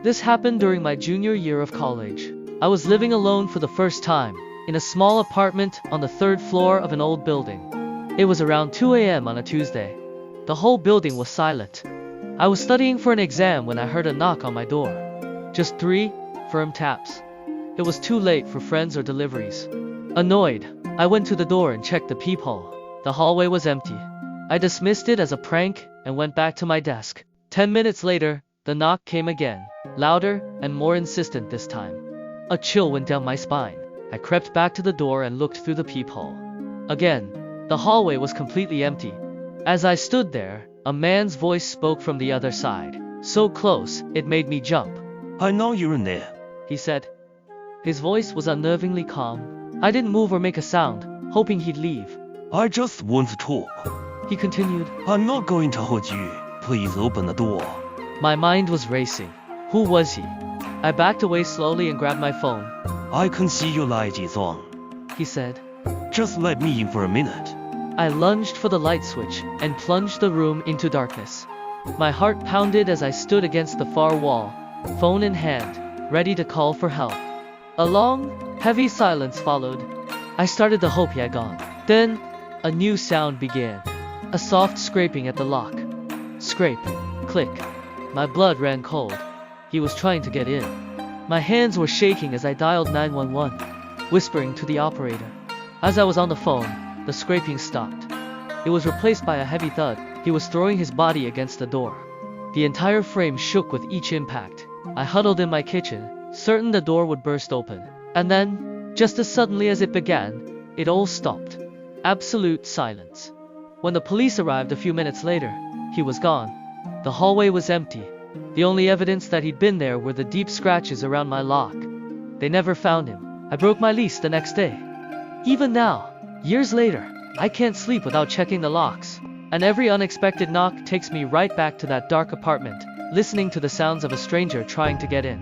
This happened during my junior year of college. I was living alone for the first time, in a small apartment on the third floor of an old building. It was around 2 a.m. on a Tuesday. The whole building was silent. I was studying for an exam when I heard a knock on my door. Just 3 firm taps. It was too late for friends or deliveries. Annoyed, I went to the door and checked the peephole. The hallway was empty. I dismissed it as a prank and went back to my desk. 10 minutes later, the knock came again, louder and more insistent this time. A chill went down my spine. I crept back to the door and looked through the peephole. Again, the hallway was completely empty. As I stood there, a man's voice spoke from the other side. So close, it made me jump. "I know you're in there," he said. His voice was unnervingly calm. I didn't move or make a sound, hoping he'd leave. "I just want to talk. He continued. I'm not going to hurt you. Please open the door." My mind was racing. Who was he? I backed away slowly and grabbed my phone. "I can see your light is on," He said. "Just let me in for a minute." I lunged for the light switch and plunged the room into darkness. My heart pounded as I stood against the far wall, phone in hand, ready to call for help. A long, heavy silence followed. I started to hope he had gone. Then, a new sound began. A soft scraping at the lock. Scrape. Click. My blood ran cold. He was trying to get in. My hands were shaking as I dialed 911, whispering to the operator. As I was on the phone, the scraping stopped. It was replaced by a heavy thud. He was throwing his body against the door. The entire frame shook with each impact. I huddled in my kitchen, certain the door would burst open. And then, just as suddenly as it began, it all stopped. Absolute silence. When the police arrived a few minutes later, he was gone. The hallway was empty. The only evidence that he'd been there were the deep scratches around my lock. They never found him. I broke my lease the next day. Even now, years later, I can't sleep without checking the locks. And every unexpected knock takes me right back to that dark apartment, listening to the sounds of a stranger trying to get in.